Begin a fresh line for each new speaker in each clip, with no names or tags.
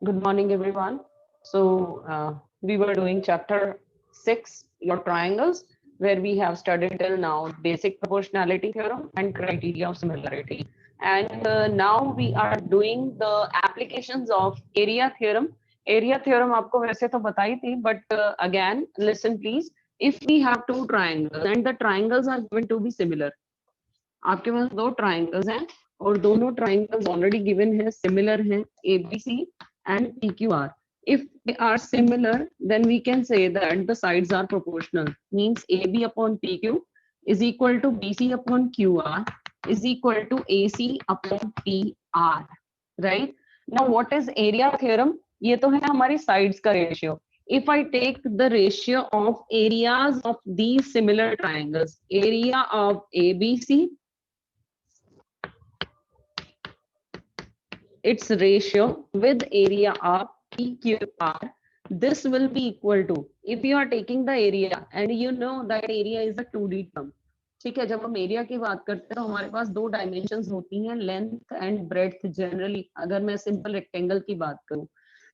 Good morning, everyone. We were doing chapter 6, your triangles, where we have studied till now basic proportionality theorem and criteria of similarity. And now we are doing the applications of area theorem. Area theorem आपको वैसे तो बताई थी, but again, listen please. If we have two triangles and the triangles are given to be similar, आपके पास दो triangles हैं और दोनों ट्राइंगल्स ऑलरेडी गिवन है, सिमिलर हैं, ABC and PQR. If they are similar, then we can say that the sides are proportional. Means AB upon PQ is equal to BC upon QR is equal to AC upon PR. Right? Now, what is area theorem? ये तो है हमारी sides का ratio. If I take the ratio of areas of these similar triangles, area of ABC, its ratio with area of PQR, this will be equal to, if you are taking the area and you know that area is a 2D term. ठीक है, जब हम area की बात करते हैं तो हमारे पास दो डायमेंशंस होती हैं, लेंथ एंड ब्रेड्थ. जनरली अगर मैं सिंपल रेक्टेंगल की बात करूं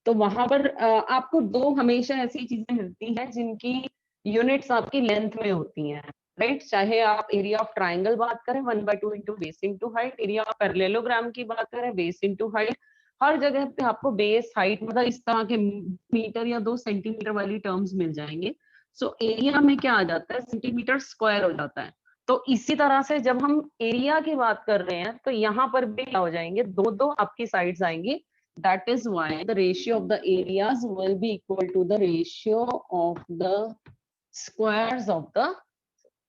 तो वहां पर आपको दो हमेशा ऐसी चीजें मिलती हैं जिनकी यूनिट्स आपकी लेंथ में होती हैं, राइट? चाहे आप एरिया ऑफ ट्राइंगल बात करें 1/2 into base into height, area of parallelogram की बात करें बेस इंटू हाइट, हर जगह पे आपको बेस हाइट मतलब इस तरह के मीटर या 2 सेंटीमीटर वाली टर्म्स मिल जाएंगे. सो एरिया में क्या आ जाता है, सेंटीमीटर स्क्वायर हो जाता है. तो इसी तरह से जब हम एरिया की बात कर रहे हैं तो यहाँ पर भी क्या हो जाएंगे, दो दो आपकी साइड्स आएंगी. That is why the ratio of the areas will be equal to the ratio of the squares of the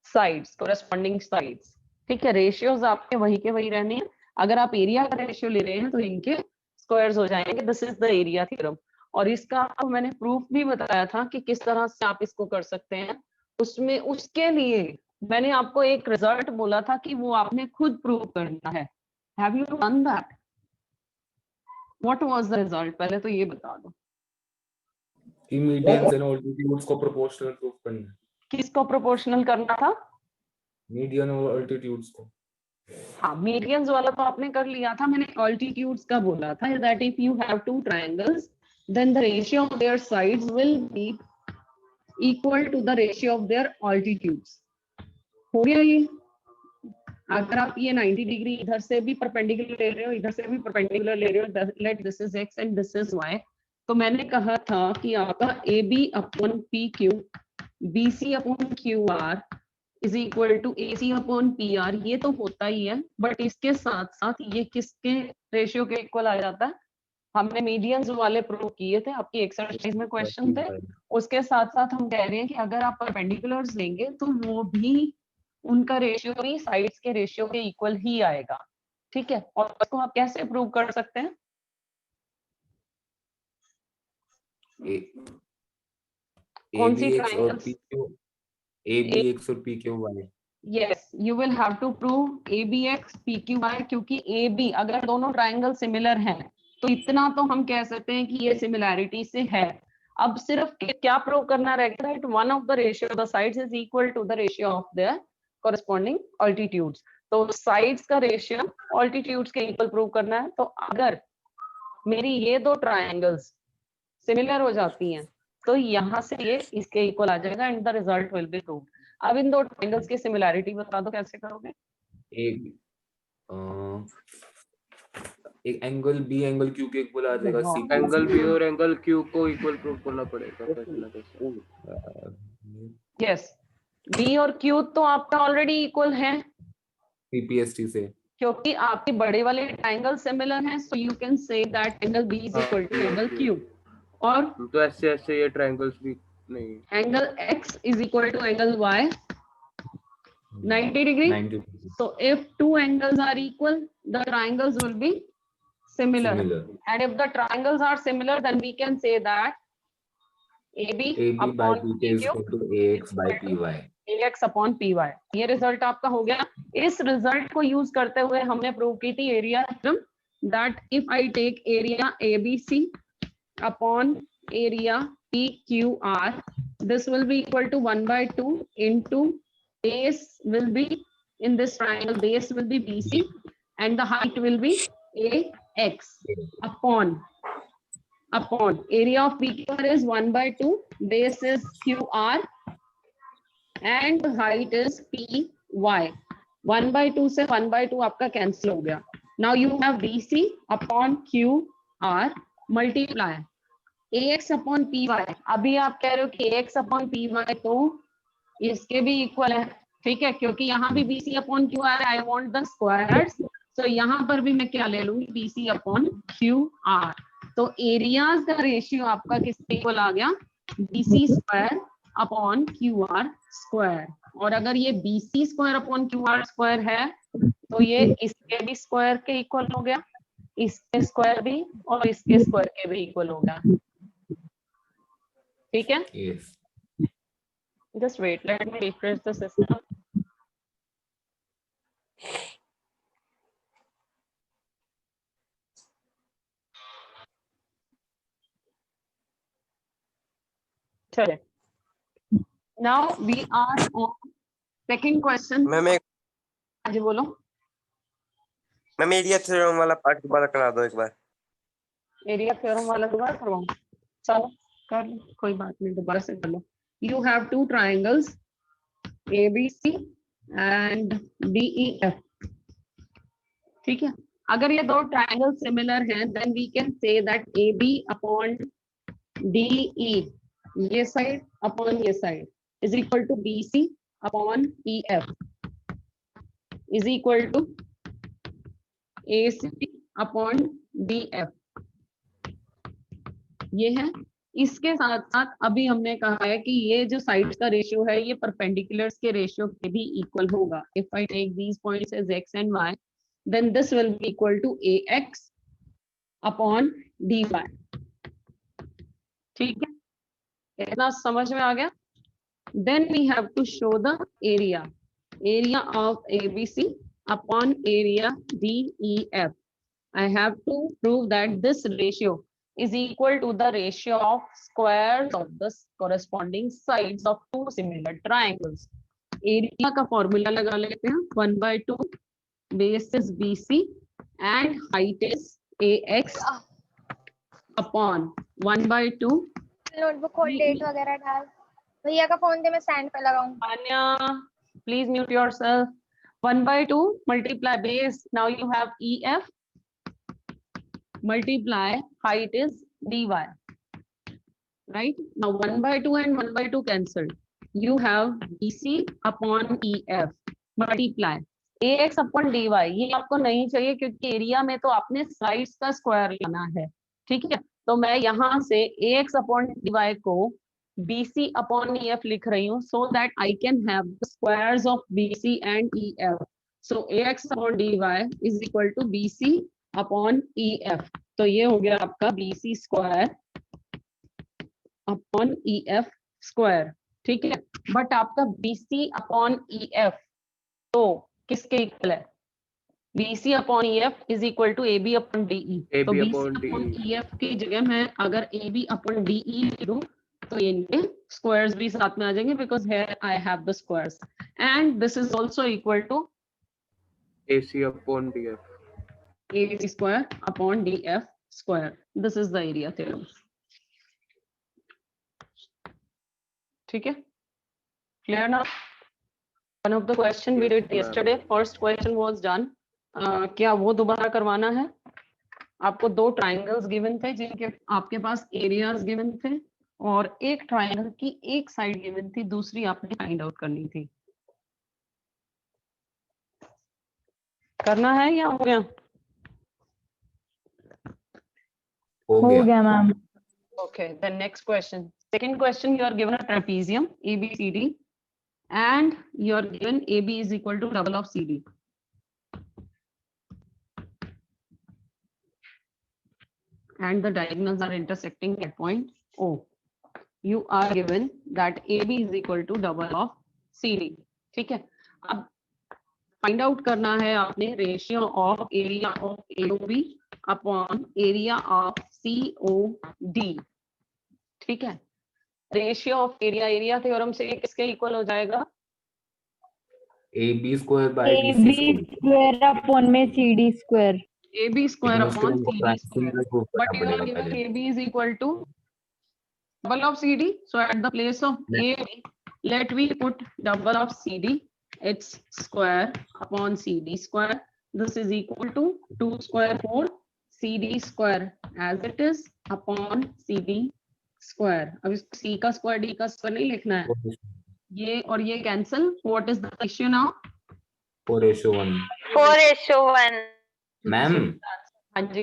sides, corresponding sides. ठीक है, रेशियोज आपके वही के वही रहने हैं. अगर आप एरिया का रेशियो ले रहे हैं तो इनके स्क्वायर्स हो जाएंगे. This is the area theorem. और इसका मैंने प्रूफ भी बताया था कि किस तरह से आप इसको कर सकते हैं. उसमें उसके लिए मैंने आपको एक रिजल्ट बोला था कि वो आपने खुद प्रूव करना है. Have you done that? What was the result? पहले तो ये बता दो
कि मीडियंस एंड अल्टीट्यूड्स को प्रोपोर्शनल प्रूफ करना है.
किसको प्रोपोर्शनल करना था?
मीडियन और अल्टीट्यूड्स को.
हाँ, मीडियंस वाला तो आपने कर लिया था. मैंने अल्टीट्यूड्स का बोला था that if you have two triangles then the ratio of their sides will be equal to the ratio of their altitudes. हो गया ये? अगर आप ये 90 डिग्री इधर से भी परपेंडिकुलर ले रहे हो, इधर से भी परपेंडिकुलर ले रहे हो, let this is x and this is y, तो मैंने कहा था कि आपका AB upon PQ, BC upon QR is equal to AC upon PR. ये तो होता ही है, बट इसके साथ साथ ये किसके रेशियो के इक्वल आ जाता है? हमने मीडियंस वाले प्रूव किए थे, आपकी एक्सरसाइज में क्वेश्चन थे. उसके साथ साथ हम कह रहे हैं कि अगर आप परपेंडिकुलर्स लेंगे तो वो भी उनका रेशियो भी साइड्स के रेशियो के इक्वल ही आएगा. ठीक है, और उसको आप कैसे प्रूव कर सकते हैं? कौन सी ट्रायंगल्स?
ABX और PQY.
Yes, you will have to prove ABX PQY, क्योंकि AB अगर दोनों ट्रायंगल सिमिलर हैं तो इतना तो हम कह सकते हैं कि ये सिमिलैरिटी से है. अब सिर्फ क्या प्रूव करना रहेगा, that one of the ratio of the sides is equal to the ratio of their corresponding altitudes. तो साइड्स का रेशियो ऑल्टीट्यूड्स के इक्वल प्रूव करना है. तो अगर मेरी ये दो ट्रायंगल्स सिमिलर हो जाती हैं तो यहाँ से ये इसके इक्वल आ जाएगा and the result will be proved. अब इन दो ट्रायंगल्स की सिमिलैरिटी बता दो, कैसे करोगे?
एक एंगल B एंगल Q के इक्वल आ जाएगा. C
एंगल B और एंगल Q को इक्वल प्रूव करना पड़ेगा.
यस, B और Q तो आपका ऑलरेडी इक्वल है
PPST से,
क्योंकि आपके बड़े वाले ट्रायंगल सिमिलर हैं. So you can say that angle B is equal to angle Q. और
तो ऐसे ऐसे ये ट्रायंगल्स भी नहीं.
Angle X is equal to angle Y 90 degree. So if two angles are equal, the triangles will be similar. And if the triangles are similar, then we can say that AB
by PQ is equal to AX by PY.
AX upon PY. ये result आपका हो गया. इस result को use करते हुए हमने prove की थी area theorem, that if I take area ABC upon area PQR, this will be equal to 1/2 into base will be in this triangle, base will be BC and the height will be AX upon upon area of PQR is 1/2, base is QR and height is PY. 1/2 से 1/2 आपका cancel हो गया. Now you have BC upon QR multiply AX upon PY. अभी आप कह रहे हो कि AX upon PY तो इसके भी इक्वल है, ठीक है, क्योंकि यहाँ भी BC upon QR है. I want the squares. तो यहाँ पर भी मैं क्या ले लूंगी, BC upon QR. तो एरियाज का रेशियो आपका किसके इक्वल आ गया, BC square upon QR square. और अगर ये BC square upon QR square है तो ये इसके भी स्क्वायर के इक्वल हो गया, इसके स्क्वायर भी और इसके स्क्वायर के भी इक्वल हो गया. ठीक है,
Yes.
just wait, let me refresh the system. चलिए, now we are on second question.
Ma'am
हाँ जी बोलो.
मैम एरिया थ्योरम वाला पार्ट दोबारा करा दो एक बार.
एरिया थ्योरम वाला दोबारा करवाऊं, चलो कर लो, कोई बात नहीं, दोबारा से कर लो. You have two triangles ABC and DEF. ठीक है, अगर ये दो ट्रायंगल सिमिलर हैं then we can say that AB upon DE, ये साइड अपॉन ये side is equal to BC upon EF is equal to AC upon DF. ये है. इसके साथ साथ अभी हमने कहा है कि ये जो साइड्स का रेशियो है ये परपेंडिकुलर्स के रेशियो के भी इक्वल होगा. If I take these points as x and y then this will be equal to AX upon DY. ठीक है, इतना समझ में आ गया. Then we have to show the area of ABC upon area DEF. I have to prove that this ratio is equal to the ratio of squares of the corresponding sides of two similar triangles. Area का formula लगा लेते हैं. 1/2 base is BC and height is AX upon 1/2.
Notebook खोल, date वगैरह डाल. भैया का phone दे, मैं स्टैंड पे लगाऊं.
Anya, please mute yourself. 1/2 multiply base. Now you have EF multiply height is DY. Right? Now 1/2 and 1/2 cancelled. You have BC upon EF multiply AX upon DY. ये आपको नहीं चाहिए क्योंकि एरिया में तो आपने साइड्स का स्क्वायर लेना है. ठीक है, तो मैं यहाँ से AX upon DY को BC upon EF लिख रही हूँ so that I can have the squares of BC and EF. So AX upon DY is equal to BC upon EF. तो ये हो गया आपका BC square upon EF square. ठीक है, बट आपका BC अपॉन EF तो किसके इक्वल है, BC upon EF is equal to AB upon DE. तो BC अपॉन EF की जगह मैं अगर AB अपॉन DE लिख दूं तो इनके स्क्वायर्स भी साथ में आ जाएंगे because here I have the squares and this is also equal to
AC upon DF.
AC square upon DF square. This is the area theorem. ठीक है, clear now? One of the question we did yesterday, first question was done. क्या वो दोबारा करवाना है? आपको दो triangles given थे जिनके आपके पास एरियाज गिवन थे और एक ट्राइंगल की एक साइड गिवन थी, दूसरी आपने फाइंड आउट करनी थी. करना है या हो गया?
हो गया
ma'am.
Okay, the next question. Second question, you are given a trapezium ABCD and you are given AB is equal to double of CD. And the diagonals are intersecting at point O. You are given that AB is equal to double of CD. ठीक है, अब find out करना है आपने ratio of area of AOB upon area of COD. ठीक है, ratio of area theorem से किसके इक्वल हो जाएगा,
AB square by BC
AB
square.
Square upon में CD स्क्वायर.
AB square
लेकिन उसके
upon
लिए
CD square.
Similar proof
But
करना
you are
पड़ेगा
given
पहले।
AB is equal to double of CD. So at the place of AB, let we put double of CD. It's square upon CD square. This is equal to 2 square 4 CD square as it is upon CD square. अब इस C का square D का square नहीं लिखना है, ये और ये cancel. What is the ratio now?
4:1।
4:1.
Ma'am
हाँ जी,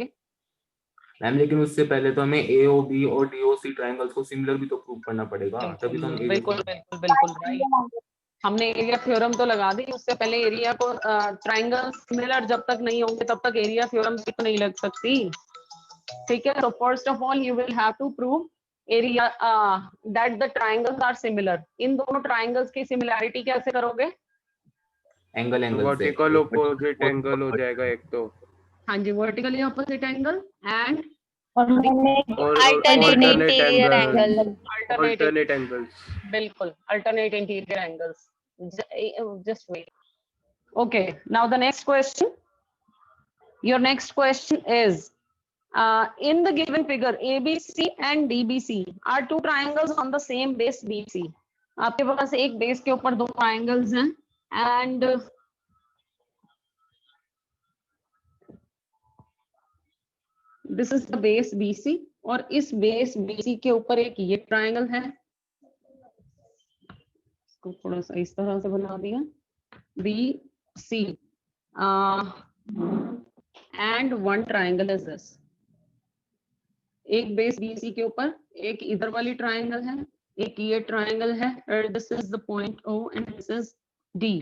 मैम लेकिन उससे पहले तो हमें AOB और DOC ट्रायंगल्स को सिमिलर भी तो प्रूव करना पड़ेगा, तभी तो हम
बिल्कुल बिल्कुल बिल्कुल राइट। हमने एरिया थ्योरम तो लगा दी, उससे पहले एरिया को ट्रायंगल सिमिलर जब तक नहीं होंगे तब तक एरिया थ्योरम तो नहीं लग सकती। ठीक है, तो first of all you will have to prove area that the triangles are similar. इन दोनों ट्रायंगल्स की सिमिलैरिटी कैसे करोगे?
एंगल से
वर्टिकल ऑपोजिट एंगल हो जाएगा एक तो,
हाँ जी, वर्टिकली ऑपोजिट एंगल एंड
और
Alternate interior angle.
Alternate angles.
बिल्कुल, alternate interior angles. Just wait. Okay, now the next question. Your next question is, in the given figure, ABC and DBC are two triangles on the same base BC. आपके पास एक base के ऊपर दो triangles हैं and this is the base BC और इस base BC के ऊपर एक ये triangle है, इसको थोड़ा सा इस तरह से बना दिया, BC and one triangle is this. एक बेस BC के ऊपर एक इधर वाली ट्राइंगल है, एक ये ट्राइंगल है, और this is the point O and this is D।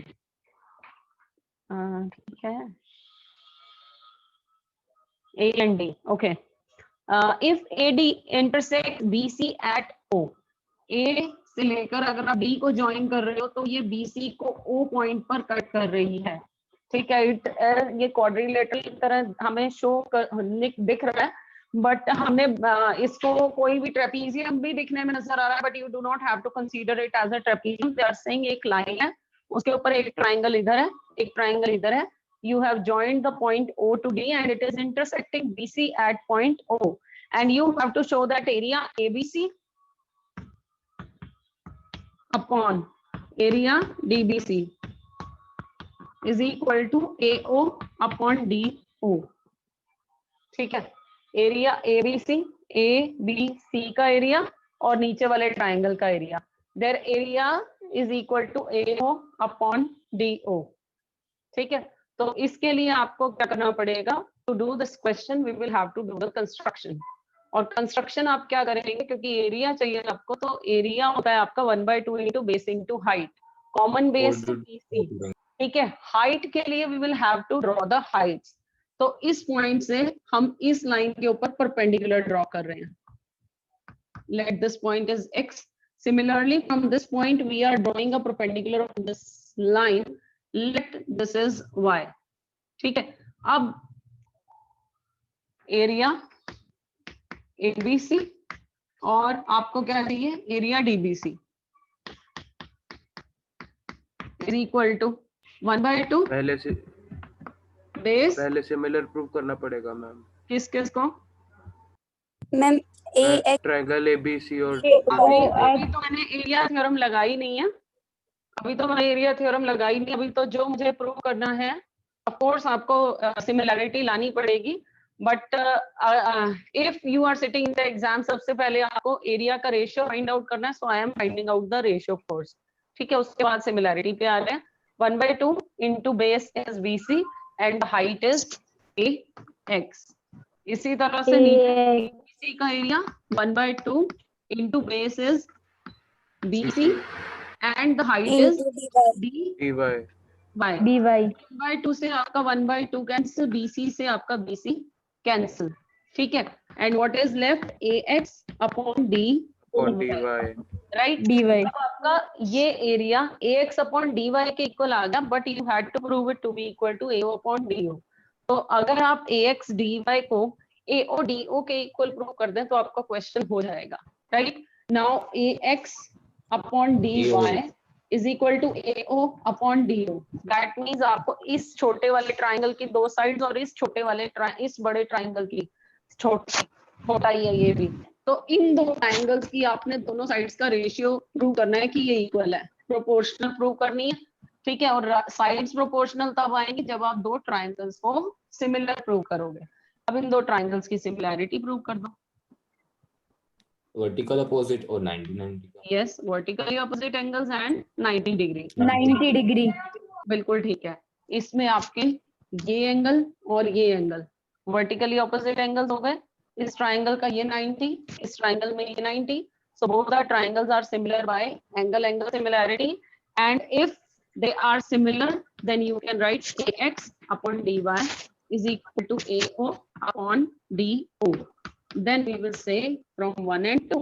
ठीक है, A and D, okay. If AD intersect BC at O, A से लेकर अगर आप D को ज्वाइन कर रहे हो तो ये BC को O पॉइंट पर कट कर रही है। ठीक है, ये क्वाड्रिलेटरल की तरह हमें दिख रहा है, बट हमने इसको कोई भी ट्रेपीजियम भी दिखने में नजर आ रहा है, but you do not have to consider it as a trapezium. They are saying एक लाइन है, उसके ऊपर एक ट्राइंगल इधर है, एक ट्राइंगल इधर है। You have joined the point O to D and it is intersecting BC at point O, and you have to show that area ABC upon area DBC is equal to AO upon DO। ठीक है, area ABC ABC का area और नीचे वाले triangle का area, their area is equal to AO upon DO। ठीक है, तो इसके लिए आपको क्या करना पड़ेगा? To do this question we will have to do the construction. और कंस्ट्रक्शन आप क्या करेंगे, क्योंकि एरिया चाहिए आपको, तो एरिया होता है आपका 1/2 into base into height, common base BC। ठीक है, हाइट के लिए we will have to draw the heights. तो इस पॉइंट से हम इस लाइन के ऊपर परपेंडिकुलर ड्रॉ कर रहे हैं। Let this point is x, similarly from this point we are drawing a perpendicular of this line, let this is y। ठीक है, अब एरिया ABC और आपको क्या चाहिए, area DBC is equal to 1/2 base.
पहले सिमिलर प्रूव करना पड़ेगा मैम।
किस किस को?
मैम
ट्रायंगल ABC और
अभी तो मैंने एरिया थ्योरम लगाई नहीं है, अभी तो मैंने एरिया थ्योरम लगाई नहीं। अभी तो जो मुझे प्रूव करना है, ऑफ कोर्स आपको सिमिलैरिटी लानी पड़ेगी, but if you are sitting in the exam, सबसे पहले आपको एरिया का रेशियो फाइंड आउट करना है। So I am finding out the ratio first. ठीक है, उसके बाद सिमिलैरिटी पे आ रहे हैं। 1/2 into base is BC and height is AX। इसी तरह से नीचे BC का area 1/2 into base is BC and the height is
DY।
by
DY
1/2 से आपका 1/2 कैंसिल, BC से आपका BC कैंसिल। ठीक है, and what is left AX upon D
और DY,
right?
DY
अब आपका ये एरिया AX upon DY के इक्वल आ गया, but you had to prove it to be equal to AO upon DO। तो अगर आप AX DY को AO DO के इक्वल प्रूव कर दें तो आपका क्वेश्चन हो जाएगा। Right, now AX upon DY is equal to AO upon DO। That means आपको इस छोटे वाले ट्राइंगल की दो साइड्स और इस छोटे वाले इस बड़े ट्राइंगल की छोटा ही है ये भी, तो इन दो ट्राइंगल्स की आपने दोनों साइड्स का रेशियो प्रूव करना है कि ये इक्वल है, प्रोपोर्शनल प्रूव करनी है, ठीक है। और साइड्स प्रोपोर्शनल तब आएंगी जब आप दो ट्राइंगल्स को सिमिलर प्रूव करोगे। अब इन दो ट्राइंगल्स की सिमिलैरिटी प्रूव कर दो।
वर्टिकल अपोजिट और 90 का।
Yes, vertically opposite angles and 90 degree.
90 degree.
बिल्कुल ठीक है। इसमें आपके ये एंगल और ये एंगल वर्टिकली ऑपोजिट एंगल्स हो गए। इस ट्राइंगल का ये 90, इस ट्राइंगल में ये 90, so both the triangles are similar by angle similarity, and if they are similar then you can write AX upon DY is equal to AO upon DO. Then we will say from 1 and 2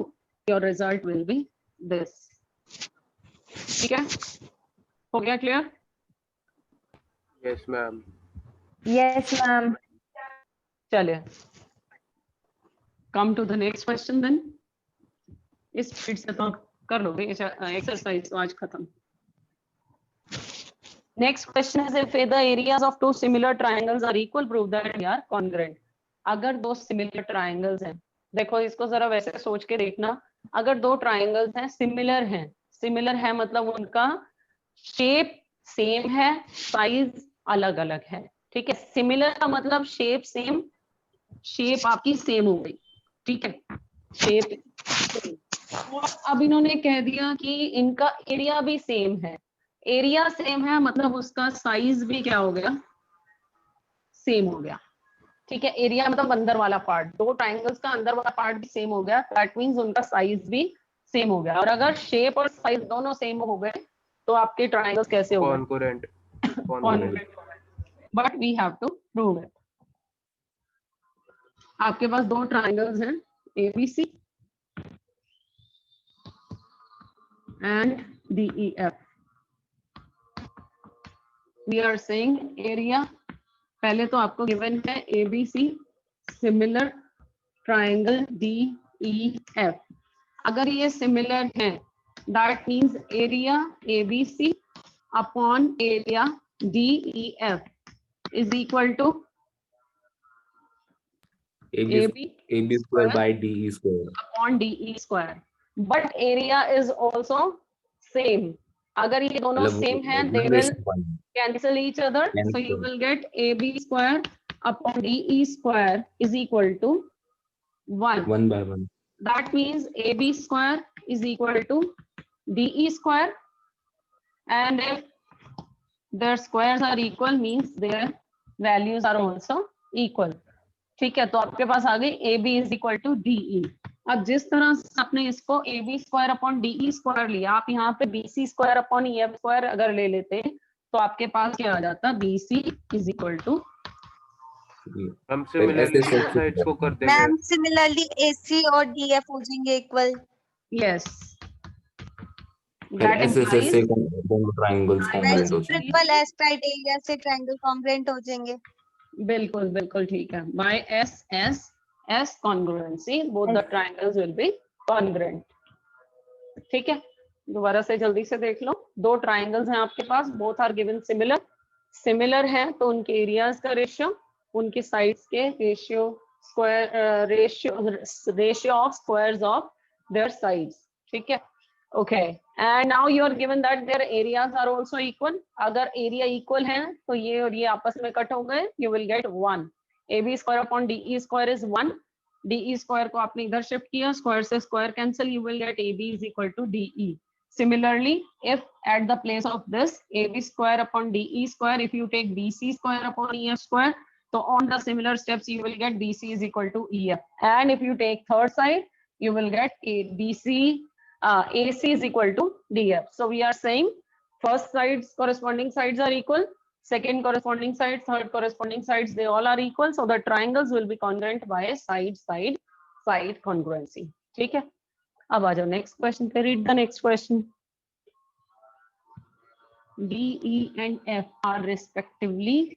your result will be this. ठीक है, हो गया clear?
Yes ma'am.
Yes ma'am.
चलिए, come to the next question then. इस speed से तो कर लोगे एक्सरसाइज तो आज खत्म। Next question is if the areas of two similar triangles are equal prove that they are congruent. अगर दो सिमिलर ट्रायंगल्स हैं, देखो इसको जरा वैसे सोच के देखना, अगर दो ट्रायंगल्स हैं सिमिलर है मतलब उनका शेप सेम है, साइज अलग अलग है, ठीक है। सिमिलर का मतलब शेप सेम, शेप आपकी सेम हो गई, ठीक है, शेप। अब इन्होंने कह दिया कि इनका एरिया भी सेम है। एरिया सेम है मतलब उसका साइज भी क्या हो गया, सेम हो गया, ठीक है। एरिया मतलब अंदर वाला पार्ट, दो ट्रायंगल्स का अंदर वाला पार्ट भी सेम हो गया, दैट मींस उनका साइज भी सेम हो गया। और अगर शेप और साइज दोनों सेम हो गए तो आपके ट्रायंगल्स कैसे हो गए,
congruent.
But we have to prove it. आपके पास दो ट्रायंगल्स हैं ABC and DEF. We are saying area, पहले तो आपको गिवन है ABC सिमिलर ट्राइंगल DEF। अगर ये सिमिलर है that means area ABC upon area DEF is equal to
AB square by DE square
upon DE square, but area is also same. अगर ये दोनों सेम हैं they will cancel each other, so you will get AB square upon DE square is equal to 1.
1 by 1.
That means AB square is equal to DE square, and if their squares are equal means their values are also equal, ठीक है। तो आपके पास आ गई AB is equal to DE। अब जिस तरह से आपने इसको AB square upon DE square लिया, आप यहाँ पे BC square upon EF square अगर ले लेते तो आपके पास क्या आ जाता, BC इज इक्वल टू,
हम सिमिलरली साइड्स को कर देंगे।
मैम सिमिलरली AC और DF हो जाएंगे इक्वल।
यस,
फिर SSS से दोनों ट्रायंगल्स कॉन्ग्रुएंट हो जाएंगे।
ट्रिपल S क्राइटेरिया से ट्रायंगल कॉन्ग्रुएंट हो जाएंगे।
बिल्कुल बिल्कुल ठीक है। By S congruency both the triangles will be congruent, ठीक है। दोबारा से जल्दी से देख लो, दो ट्राइंगल्स हैं आपके पास, बोथ आर गिवन सिमिलर है तो उनके एरियाज का रेशियो, उनके साइड्स के ratio, square ratio of squares of their sides, ठीक है। Okay, and now you are given that their areas are also equal. अगर एरिया इक्वल है तो ये और ये आपस में कट हो गए, you will get 1। AB square upon DE square is 1। DE square को आपने इधर शिफ्ट किया, स्क्वायर से square cancel, you will get AB is equal to DE। Similarly, if at the place of this AB square upon DE square, if you take BC square upon EF square, so on the similar steps you will get BC is equal to EF. And if you take third side, you will get AC is equal to DF. So we are saying first sides corresponding sides are equal, second corresponding sides, third corresponding sides, they all are equal. So the triangles will be congruent by side congruency. ठीक है, अब आ जाओ next question पे। Read the next question. D, E and F are respectively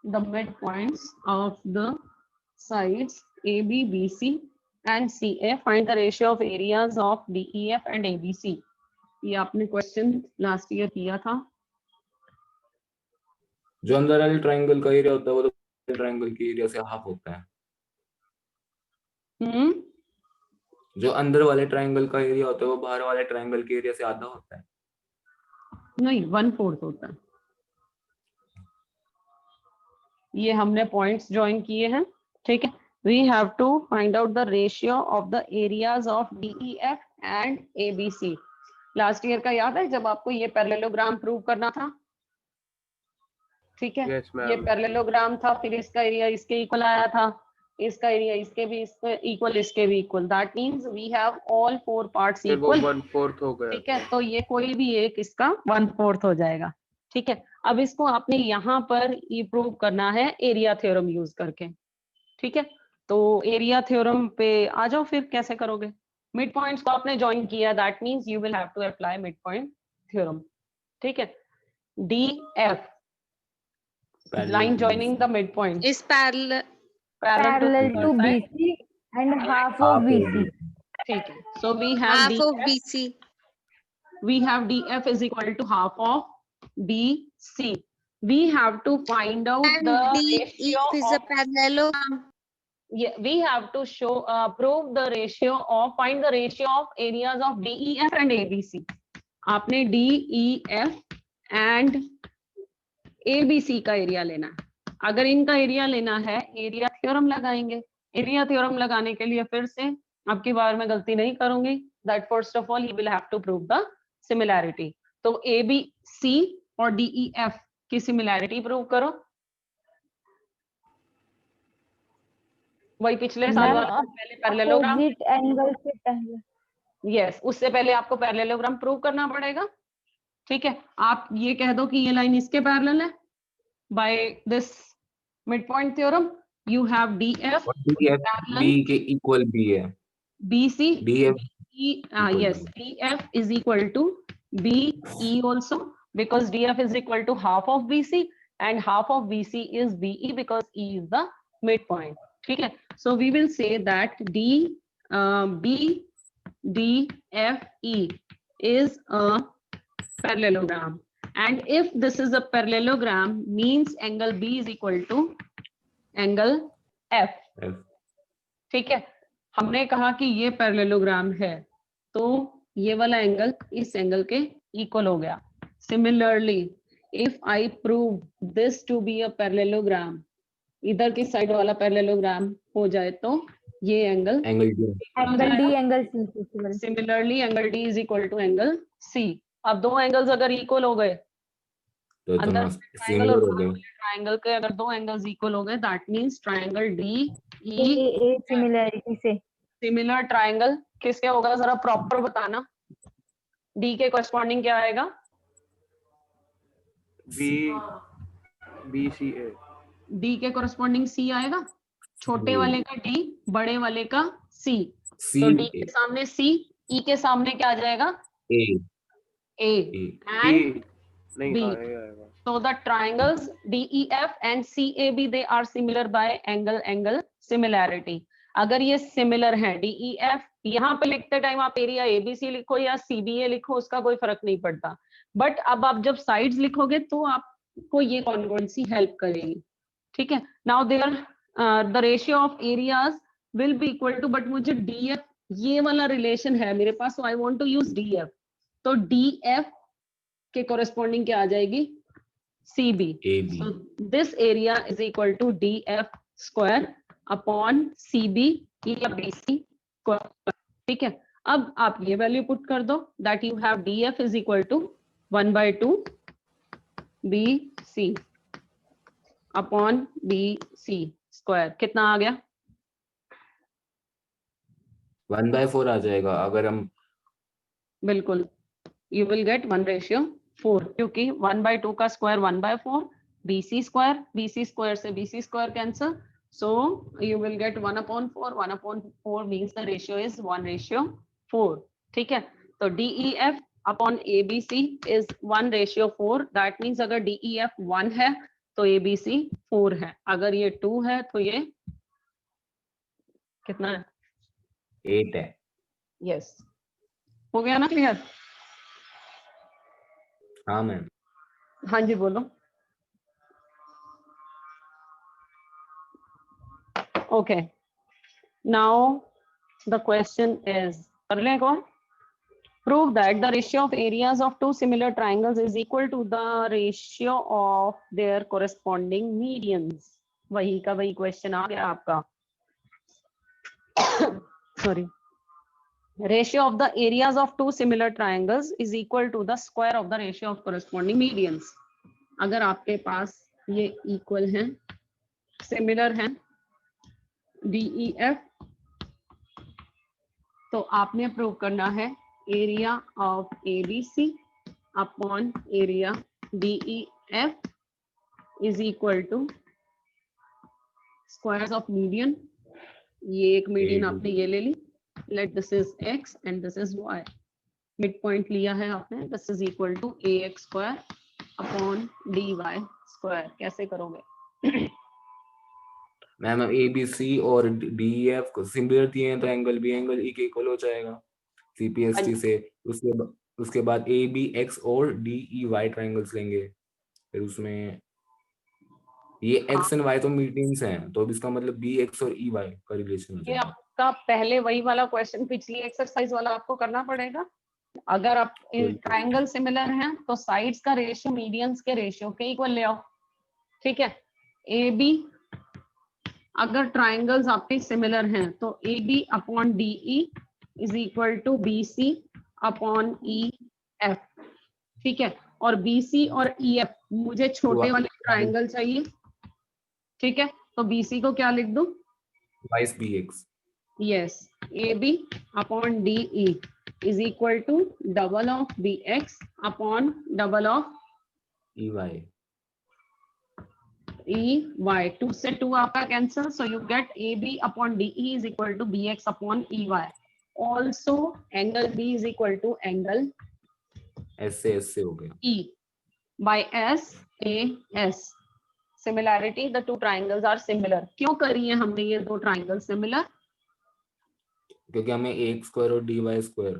the midpoints of the sides AB, BC and CA. Find the ratio of areas of DEF and ABC. ये आपने question last year किया था।
जो अंदर वाले triangle का area होता है वो तो ट्रायंगल के एरिया से हाफ होता है। जो अंदर वाले ट्रायंगल का एरिया होता है वो बाहर वाले ट्रायंगल के एरिया से आधा होता है।
नहीं, 1/4 होता है। ये हमने पॉइंट्स ज्वाइन किए हैं, ठीक है। We have to find out the ratio of the areas of DEF and ABC। Last year का याद है जब आपको ये पैरेललोग्राम प्रूव करना था, ठीक है।
Yes, ma'am.
ये पैरेललोग्राम था, फिर इसका एरिया इसके इक्वल आया था, इसका एरिया इसके भी इक्वल, इसके भी equal. That means we have all 4 parts
फिर वो
इक्वल,
1/4 हो गया।
ठीक है। तो ये कोई भी एक इसका 1/4 हो जाएगा, ठीक है। अब इसको आपने यहाँ पर ये प्रूव करना है एरिया थ्योरम यूज करके, ठीक है। तो एरिया थ्योरम पे आ जाओ, फिर कैसे करोगे। मिड पॉइंट्स को आपने ज्वाइन किया, that means you will have to apply mid point theorem, ठीक है। DF line joining the midpoint
Is parallel.
Parallel to
both sides.
BC and half of
half
BC.
ठीक है। So we have
Half of
DF,
BC.
we have DF is equal to half of BC. We have to find out
And
the
DEF
ratio
is a
of,
parallelogram.
yeah, we have to show prove the ratio of, find the ratio of areas of DEF and ABC. आपने DEF and ABC का area लेना है। अगर इनका area लेना है, area theorem लगाएंगे। Area theorem लगाने के लिए फिर से आपकी बार में गलती नहीं करूंगी, that first of all you will have to prove the similarity. तो ABC और DEF की सिमिलैरिटी प्रूव करो। वही पिछले साल वाला, पहले पैरेललोग्राम,
Opposite angle से पहले।
यस, उससे पहले आपको पैरेललोग्राम प्रूव करना पड़ेगा, ठीक है। आप ये कह दो कि ये लाइन इसके पैरेलल है। By this midpoint theorem, you have DF
DF
parallel
B के इक्वल B है।
BC.
DF
Yes, DF is equal to BE also, because DF is equal to half of BC and half of BC is BE because E is the midpoint. ठीक है. So we will say that BDFE is a parallelogram. And if this is a parallelogram, means angle B is equal to angle F. ठीक है, हमने कहा कि ये parallelogram है, तो ये वाला एंगल इस एंगल के इक्वल हो गया। Similarly if I prove this to be a parallelogram, इधर की साइड वाला पैरेललोग्राम हो जाए तो ये angle
D angle C।
Similarly angle D is equal to angle C। अब दो एंगल्स अगर इक्वल हो गए,
तो
अंदर
सिमिलर हो गए,
ट्रायंगल के अगर दो एंगल्स इक्वल हो गए, that means triangle DE
similarity से
सिमिलर ट्रायंगल किसके होगा, जरा प्रॉपर बताना। D के कॉरस्पॉन्डिंग क्या आएगा?
BCA।
D के कॉरस्पॉन्डिंग C आएगा, छोटे वाले का D, बड़े वाले का C। तो D के सामने C, E के सामने क्या आ जाएगा? A and B. So the triangles DEF and CAB, they are similar by angle similarity. अगर ये सिमिलर है DEF, यहाँ पे लिखते टाइम आप एरिया ABC लिखो या CBA लिखो, उसका कोई फर्क नहीं पड़ता। बट अब आप जब साइड्स लिखोगे तो आपको ये कॉन्ग्रुएंसी हेल्प करेगी, ठीक है। Now there the ratio of areas will be equal to, but मुझे DF ये वाला रिलेशन है मेरे पास, so I want to use DF। तो DF के कॉरेस्पॉन्डिंग क्या आ जाएगी? CB. So this area is equal to DF square upon CB या BC square, ठीक है। अब आप ये वैल्यू पुट कर दो, that you have DF is equal to 1/2 BC upon BC square। कितना आ गया?
1/4 आ जाएगा अगर हम,
बिल्कुल, you will get 1/4, क्योंकि 1/2 का स्क्वायर 1/4, BC स्क्वायर से BC square cancel, so you will get 1/4। 1/4 means the ratio is 1/4, ठीक है। तो DEF upon ABC is 1/4, that means अगर DEF 1 है तो ABC 4 है, अगर ये 2 है तो ये कितना है?
8 है।
यस, हो गया ना क्लियर?
हाँ मैम।
हाँ जी बोलो। Okay, now the question is, कर लें कौन? Prove that the ratio of areas of two similar triangles is equal to the ratio of their corresponding medians. वही का वही क्वेश्चन आ गया आपका। Sorry. Ratio of the areas of two similar triangles is equal to the square of the ratio of corresponding medians. अगर आपके पास ये equal हैं, similar हैं, DEF, तो आपने प्रूव करना है area of ABC upon area DEF is equal to squares of median. ये एक मीडियन आपने ये ले ली, let this is x and this is y, mid point लिया है आपने, this is equal to ax square upon dy square. कैसे करोगे?
मैम ABC और DEF को सिमिलर दिए हैं तो एंगल बी एंगल ई के इक्वल हो जाएगा CPST से। उसके बाद ABX और DEY ट्रायंगल्स लेंगे, फिर उसमें ये X एंड Y तो मीडियंस हैं, तो अब इसका मतलब BX और EY का रिलेशन हो
ये
जाएगा।
आपका पहले वही वाला क्वेश्चन, पिछली एक्सरसाइज वाला आपको करना पड़ेगा। अगर आप ट्रायंगल सिमिलर हैं तो साइड्स का रेशियो मीडियंस के रेशियो के इक्वल ले आओ, ठीक है? AB, अगर ट्रायंगल्स आपके सिमिलर हैं तो AB upon DE is equal to BC upon EF, ठीक है? और BC और EF मुझे छोटे वाले ट्रायंगल चाहिए, ठीक है? तो BC को क्या लिख दूं?
Twice BX।
Yes, AB upon DE is equal to double of BX upon double of
EY।
EY, 2 से 2 आपका cancel, so you get AB upon DE is equal to BX upon EY. Also, angle B is equal to angle
S से हो गया
E by SAS. Similarity, the two triangles are similar. क्यों करी है हमने ये दो ट्राइंगल सिमिलर?
क्योंकि हमें AX स्क्वायर और DY स्क्वायर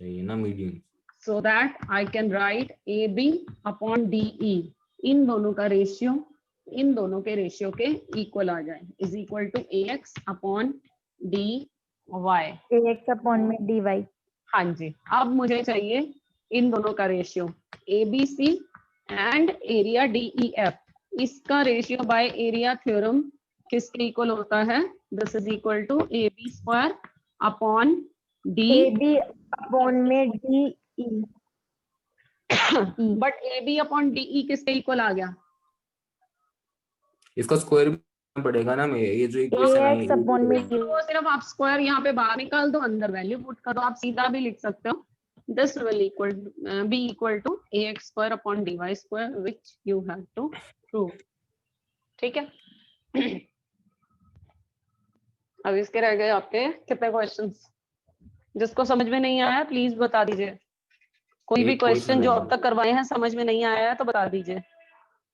चाहिए ना median.
So that I can write AB upon DE, इन दोनों का रेशियो इन दोनों के रेशियो के इक्वल आ जाए, is equal to AX upon DY।
AX upon में DY।
हाँ जी, अब मुझे चाहिए इन दोनों का ratio ABC and area DEF। इसका रेशियो बाय एरिया थ्योरम किसके इक्वल होता है? This is equal to AB square upon D।
AB upon में DE।
But AB upon DE किसके इक्वल आ गया?
इसका स्क्वायर भी पड़ेगा ना, मैं ये जो इक्वेशन आई
AX अपॉन में DY।
तो सिर्फ आप स्क्वायर यहाँ पे बाहर निकाल दो, अंदर वैल्यू पुट करो, आप सीधा भी लिख सकते हो। This will equal be equal to AX square upon DY square, which you have to prove, ठीक है? अब इसके रह गए आपके कितने क्वेश्चंस? जिसको समझ में नहीं आया प्लीज बता दीजिए। कोई भी
एक
क्वेश्चन जो
question
अब तक करवाए हैं समझ में नहीं आया है तो बता दीजिए।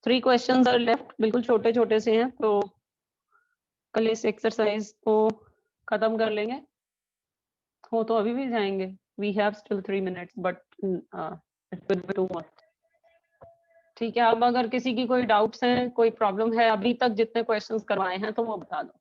3 क्वेश्चंस आर लेफ्ट, बिल्कुल छोटे छोटे से हैं, तो कल इस एक्सरसाइज को खत्म कर लेंगे। हो तो अभी भी जाएंगे, we have still 3 minutes but it will be too much, ठीक है? अब अगर किसी की कोई डाउट्स हैं, कोई प्रॉब्लम है, अभी तक जितने क्वेश्चंस करवाए हैं तो वो बता दो।